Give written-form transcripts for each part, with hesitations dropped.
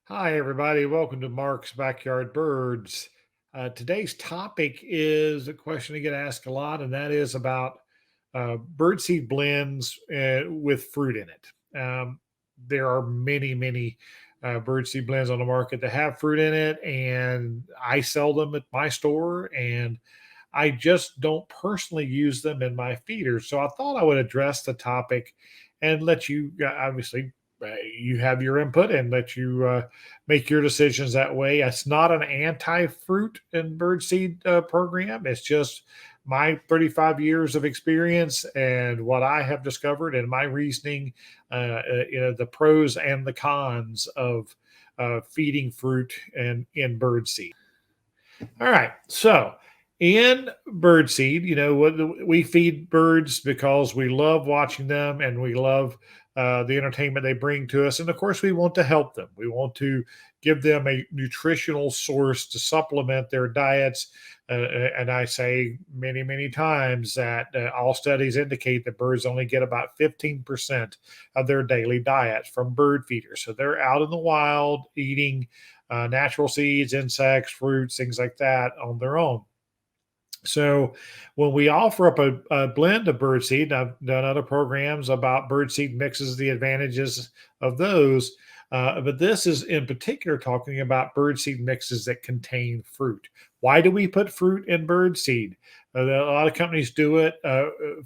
Hi, everybody. Welcome to Mark's Backyard Birds. Today's topic is a question I get asked a lot, and that is about birdseed blends with fruit in it. There are many birdseed blends on the market that have fruit in it, and I sell them at my store, and I just don't personally use them in my feeders. So I thought I would address the topic and let you obviously you have your input and let you make your decisions that way. It's not an anti-fruit and birdseed program. It's just my 35 years of experience and what I have discovered and my reasoning, the pros and the cons of feeding fruit and in birdseed. All right. So in birdseed, we feed birds because we love watching them and we love the entertainment they bring to us. And of course, we want to help them. We want to give them a nutritional source to supplement their diets. And I say many times that all studies indicate that birds only get about 15% of their daily diet from bird feeders. So they're out in the wild eating natural seeds, insects, fruits, things like that on their own. So when we offer up a blend of birdseed, and I've done other programs about birdseed mixes, the advantages of those. But this is in particular talking about birdseed mixes that contain fruit. Why do we put fruit in birdseed? A lot of companies do it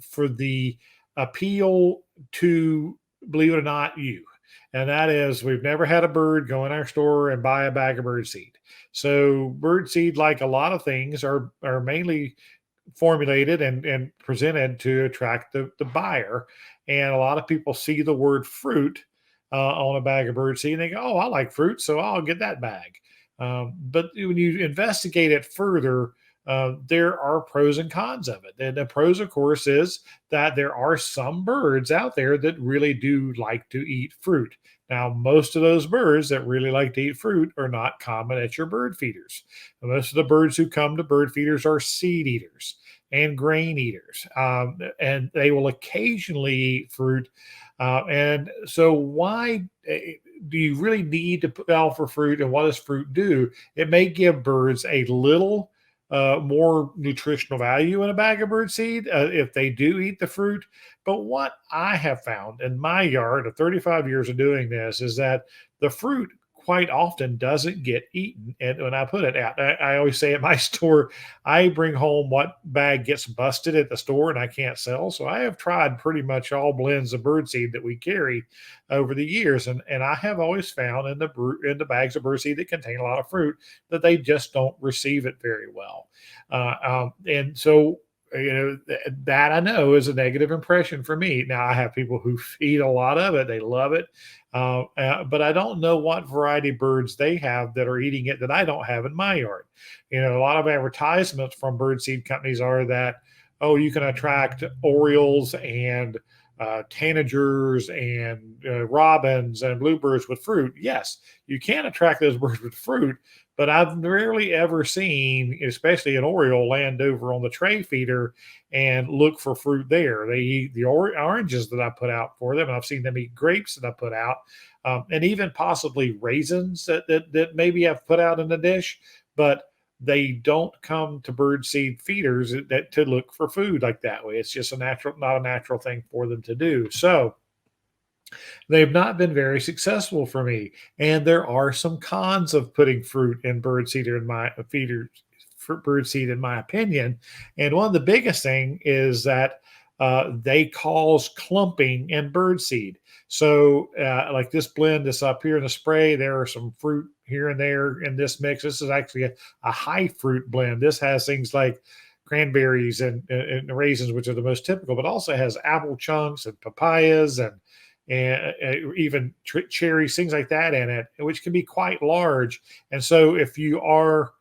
for the appeal to, believe it or not, you. And that is, we've never had a bird go in our store and buy a bag of birdseed. So birdseed, like a lot of things, are mainly formulated and presented to attract the buyer. And a lot of people see the word fruit on a bag of birdseed and they go, "Oh, I like fruit, so I'll get that bag." But when you investigate it further, there are pros and cons of it. And the pros, of course, is that there are some birds out there that really do like to eat fruit. Now, most of those birds that really like to eat fruit are not common at your bird feeders. Most of the birds who come to bird feeders are seed eaters and grain eaters, and they will occasionally eat fruit. And so, why do you really need to put out for fruit? And what does fruit do? It may give birds a little more nutritional value in a bag of bird seed if they do eat the fruit. But what I have found in my yard of 35 years of doing this is that the fruit quite often doesn't get eaten. And when I put it out, I always say at my store, I bring home what bag gets busted at the store and I can't sell. So I have tried pretty much all blends of birdseed that we carry over the years, and I have always found in the bags of birdseed that contain a lot of fruit that they just don't receive it very well. And so that I know is a negative impression for me. Now I have people who feed a lot of it; they love it, but I don't know what variety of birds they have that are eating it that I don't have in my yard. A lot of advertisements from birdseed companies are that, oh, you can attract orioles and tanagers and robins and bluebirds with fruit. Yes, you can attract those birds with fruit, but I've rarely ever seen, especially an oriole, land over on the tray feeder and look for fruit there. They eat the oranges that I put out for them. I've seen them eat grapes that I put out, and even possibly raisins that maybe I've put out in the dish. But they don't come to birdseed feeders that to look for food like that way. It's just not a natural thing for them to do. So they've not been very successful for me. And there are some cons of putting fruit in birdseed in my feeders for birdseed, in my opinion. And one of the biggest thing is that they cause clumping in birdseed. So, like this blend that's up here in the spray, there are some fruit here and there in this mix. This is actually a high fruit blend. This has things like cranberries and raisins, which are the most typical, but also has apple chunks and papayas and even cherries, things like that in it, which can be quite large. And so, if you are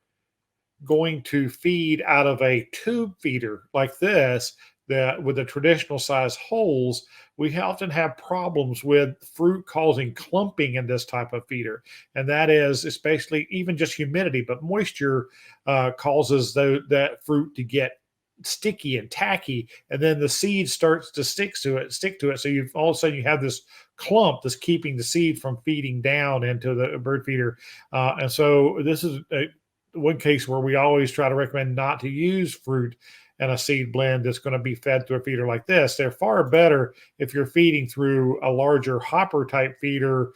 going to feed out of a tube feeder like this, that with the traditional size holes, we often have problems with fruit causing clumping in this type of feeder. And that is especially even just humidity, but moisture causes that fruit to get sticky and tacky, and then the seed starts to stick to it. So you all of a sudden you have this clump that's keeping the seed from feeding down into the bird feeder. And so this is one case where we always try to recommend not to use fruit and a seed blend that's going to be fed through a feeder like this. They're far better if you're feeding through a larger hopper type feeder,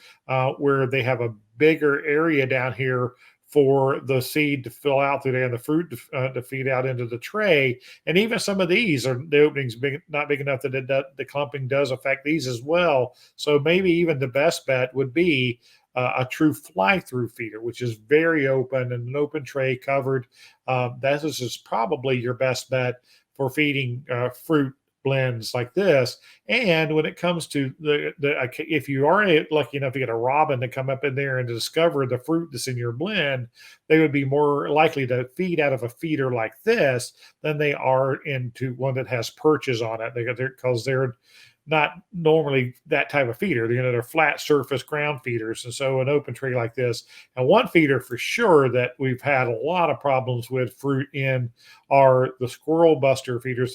where they have a bigger area down here for the seed to fill out through there and the fruit to feed out into the tray. And even some of these are the openings not big enough that the clumping does affect these as well. So maybe even the best bet would be a true fly through feeder, which is very open and an open tray covered. That is probably your best bet for feeding fruit blends like this. And when it comes to if you are lucky enough to get a robin to come up in there and to discover the fruit that's in your blend, they would be more likely to feed out of a feeder like this than they are into one that has perches on it. Because they're not normally that type of feeder. They're flat surface ground feeders. And so an open tray like this, and one feeder for sure that we've had a lot of problems with fruit in are the squirrel buster feeders.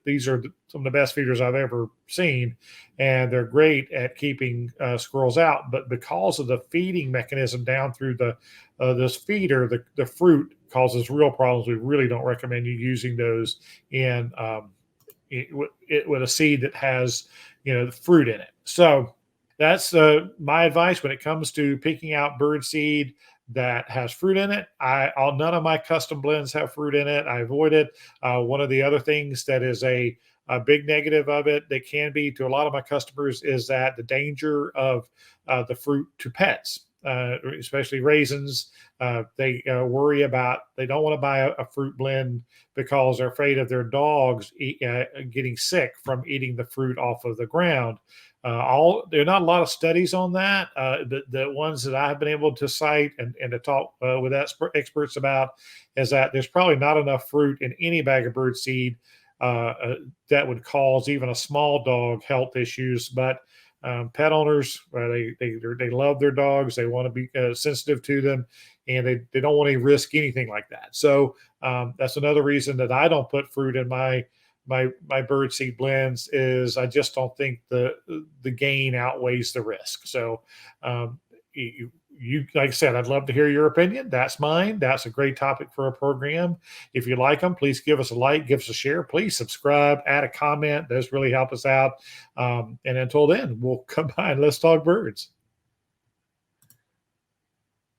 These are some of the best feeders I've ever seen, and they're great at keeping squirrels out. But because of the feeding mechanism down through this feeder, the fruit causes real problems. We really don't recommend you using those in with a seed that has fruit in it. So that's my advice when it comes to picking out bird seed that has fruit in it. None of my custom blends have fruit in it. I avoid it. One of the other things that is a big negative of it that can be to a lot of my customers is that the danger of the fruit to pets, especially raisins. Worry about, they don't want to buy a fruit blend because they're afraid of their dogs getting sick from eating the fruit off of the ground. There are not a lot of studies on that. The ones that I've been able to cite and to talk with experts about is that there's probably not enough fruit in any bag of bird seed that would cause even a small dog health issues. But pet owners, they love their dogs. They want to be sensitive to them, and they don't want to risk anything like that. So that's another reason that I don't put fruit in my bird seed blends. Is I just don't think the gain outweighs the risk. So you like I said, I'd love to hear your opinion. That's mine. That's a great topic for a program. If you like them, please give us a like, give us a share, please subscribe, add a comment. Those really help us out. And until then, we'll come by and let's talk birds.